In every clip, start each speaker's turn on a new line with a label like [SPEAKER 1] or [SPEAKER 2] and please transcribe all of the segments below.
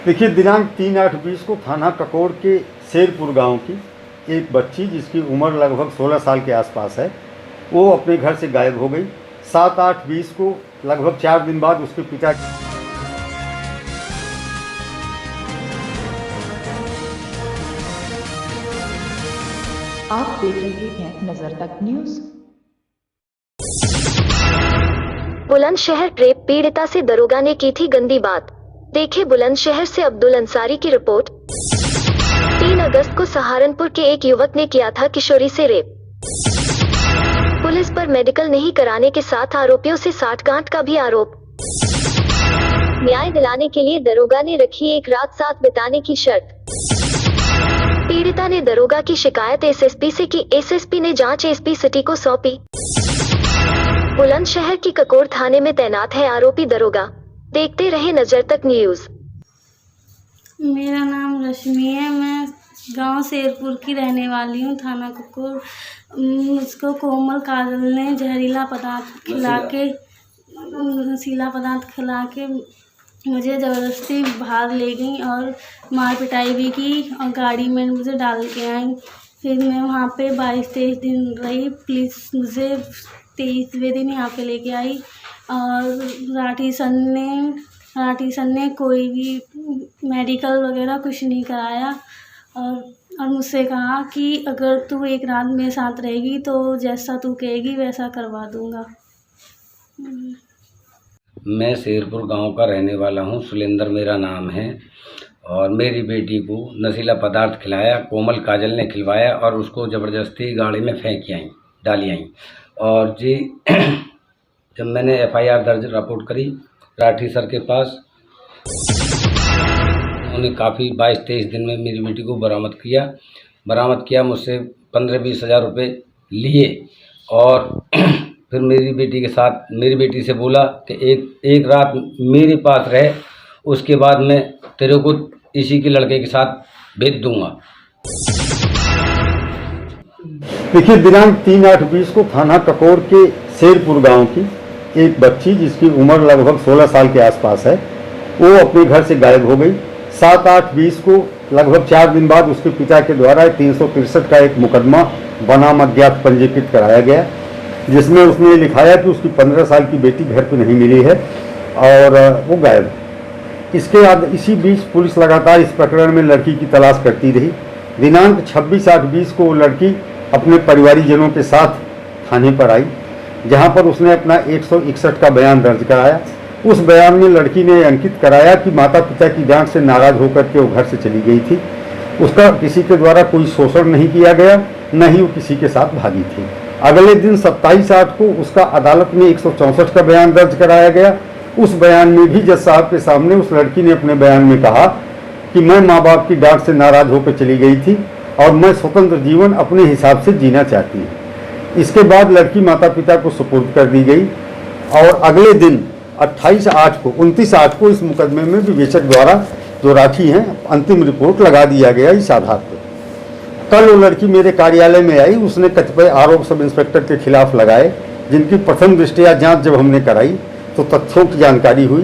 [SPEAKER 1] देखिए, दिनांक 3/8/20 को थाना ककोड़ के शेरपुर गांव की एक बच्ची जिसकी उम्र लगभग 16 साल के आसपास है, वो अपने घर से गायब हो गई। 7/8/20 को लगभग 4 दिन बाद उसके पिता
[SPEAKER 2] आप देख रहे हैं नजर तक न्यूज।
[SPEAKER 3] बुलंदशहर रेप पीड़िता से दरोगा ने की थी गंदी बात। देखे बुलंदशहर से अब्दुल अंसारी की रिपोर्ट। 3 अगस्त को सहारनपुर के एक युवक ने किया था किशोरी से रेप। पुलिस पर मेडिकल नहीं कराने के साथ आरोपियों से साठगांठ का भी आरोप। न्याय दिलाने के लिए दरोगा ने रखी एक रात साथ बिताने की शर्त। पीड़िता ने दरोगा की शिकायत एसएसपी से की। एसएसपी ने जांच एसपी सिटी को सौंपी। बुलंदशहर की ककोड़ थाने में तैनात है आरोपी दरोगा। देखते रहे नजर तक न्यूज।
[SPEAKER 4] मेरा नाम रश्मि है। मैं गांव शेरपुर की रहने वाली हूं। थाना ककोड़। मुझको कोमल काजल ने नशीला पदार्थ खिला के मुझे ज़बरदस्ती बाहर ले गई और मार पिटाई भी की और गाड़ी में मुझे डाल के आई। फिर मैं वहाँ पे 22-23 दिन रही। पुलिस मुझे 23वें दिन यहाँ पे लेके आई और राठी सन ने कोई भी मेडिकल वगैरह कुछ नहीं कराया और मुझसे कहा कि अगर तू एक रात मेरे साथ रहेगी तो जैसा तू कहेगी वैसा करवा दूँगा।
[SPEAKER 5] मैं शेरपुर गांव का रहने वाला हूं। सुलेंदर मेरा नाम है और मेरी बेटी को नशीला पदार्थ खिलाया। कोमल काजल ने खिलवाया और उसको ज़बरदस्ती गाड़ी में डाली आई। और जी जब मैंने एफआईआर दर्ज रिपोर्ट करी राठी सर के पास, उन्होंने काफ़ी 22-23 दिन में मेरी बेटी को बरामद किया। मुझसे 15-20 हज़ार रुपये लिए और फिर मेरी बेटी से बोला कि एक रात मेरे पास रहे, उसके बाद मैं तेरे को इसी के लड़के के साथ भेज दूंगा।
[SPEAKER 1] देखिए, दिनांक 3/8/20 को थाना ककोड़ के शेरपुर गांव की एक बच्ची जिसकी उम्र लगभग 16 साल के आसपास है, वो अपने घर से गायब हो गई। 7/8/20 को लगभग 4 दिन बाद उसके पिता के द्वारा 363 का एक मुकदमा बनाम अज्ञात पंजीकृत कराया गया, जिसमें उसने लिखाया कि उसकी 15 साल की बेटी घर पर नहीं मिली है और वो गायब है। इसी बीच पुलिस लगातार इस प्रकरण में लड़की की तलाश करती रही। दिनांक 26/8/20 को वो लड़की अपने परिवारीजनों के साथ थाने पर आई, जहां पर उसने अपना 161 का बयान दर्ज कराया। उस बयान में लड़की ने अंकित कराया कि माता पिता की डांट से नाराज होकर के वो घर से चली गई थी। उसका किसी के द्वारा कोई शोषण नहीं किया गया, न ही वो किसी के साथ भागी थी। अगले दिन 27/8 को उसका अदालत में 164 का बयान दर्ज कराया गया। उस बयान में भी जज साहब के सामने उस लड़की ने अपने बयान में कहा कि मैं माँ बाप की डांट से नाराज होकर चली गई थी और मैं स्वतंत्र जीवन अपने हिसाब से जीना चाहती हूँ। इसके बाद लड़की माता पिता को सुपुर्द कर दी गई और अगले दिन 29/8 को इस मुकदमे में विवेचक द्वारा जो राठी हैं अंतिम रिपोर्ट लगा दिया गया इस आधार पर। कल वो लड़की मेरे कार्यालय में आई। उसने कतिपय आरोप सब इंस्पेक्टर के खिलाफ लगाए, जिनकी प्रथम दृष्टया जांच जब हमने कराई तो तथ्यों की जानकारी हुई।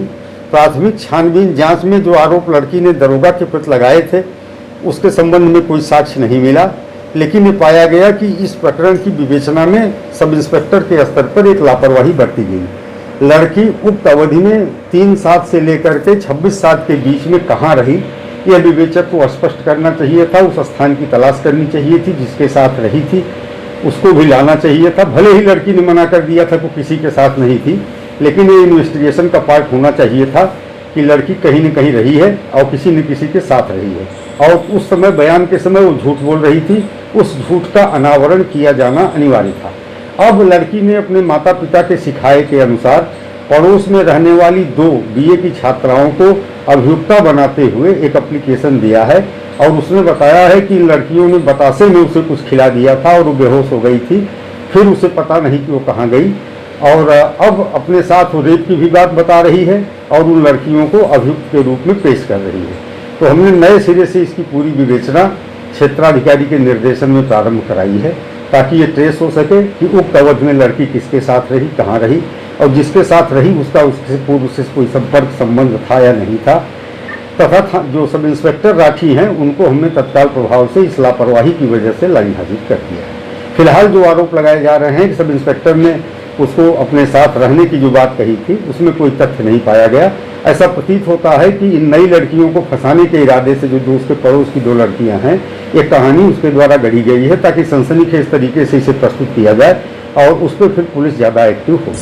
[SPEAKER 1] प्राथमिक छानबीन जांच में जो आरोप लड़की ने दरोगा के प्रति लगाए थे उसके संबंध में कोई साक्ष्य नहीं मिला, लेकिन ये पाया गया कि इस प्रकरण की विवेचना में सब इंस्पेक्टर के स्तर पर एक लापरवाही बरती गई। लड़की उक्त अवधि में 3/7 से लेकर के 26/7 के बीच में कहाँ रही, यह विवेचक को स्पष्ट करना चाहिए था। उस स्थान की तलाश करनी चाहिए थी, जिसके साथ रही थी उसको भी लाना चाहिए था। भले ही लड़की ने मना कर दिया था कि किसी के साथ नहीं थी, लेकिन ये इन्वेस्टिगेशन का पार्ट होना चाहिए था कि लड़की कहीं न कहीं रही है और किसी न किसी के साथ रही है और उस समय बयान के समय वो झूठ बोल रही थी। उस झूठ का अनावरण किया जाना अनिवार्य था। अब लड़की ने अपने माता पिता के सिखाए के अनुसार पड़ोस में रहने वाली 2 बीए की छात्राओं को अभियुक्ता बनाते हुए एक एप्लीकेशन दिया है और उसने बताया है कि लड़कियों ने बतासे में उसे कुछ खिला दिया था और वो बेहोश हो गई थी। फिर उसे पता नहीं कि वो कहाँ गई और अब अपने साथ वो रेप की भी बात बता रही है और उन लड़कियों को अभियुक्त के रूप में पेश कर रही है। तो हमने नए सिरे से इसकी पूरी विवेचना क्षेत्राधिकारी के निर्देशन में प्रारंभ कराई है ताकि ये ट्रेस हो सके कि उक्त अवधि में लड़की किसके साथ रही, कहाँ रही और जिसके साथ रही उसका उससे पूर्व से कोई संपर्क संबंध था या नहीं था। तथा जो सब इंस्पेक्टर राठी हैं उनको हमने तत्काल प्रभाव से इस लापरवाही की वजह से लाइन हाजिर कर दिया है। फिलहाल जो आरोप लगाए जा रहे हैं कि सब इंस्पेक्टर ने उसको अपने साथ रहने की जो बात कही थी उसमें कोई तथ्य नहीं पाया गया। ऐसा प्रतीत होता है कि इन नई लड़कियों को फंसाने के इरादे से जो उसके पड़ोस की 2 लड़कियां हैं, एक कहानी उसके द्वारा गढ़ी गई है ताकि सनसनीखेज तरीके से इसे प्रस्तुत किया जाए और उस पर फिर पुलिस ज़्यादा एक्टिव हो।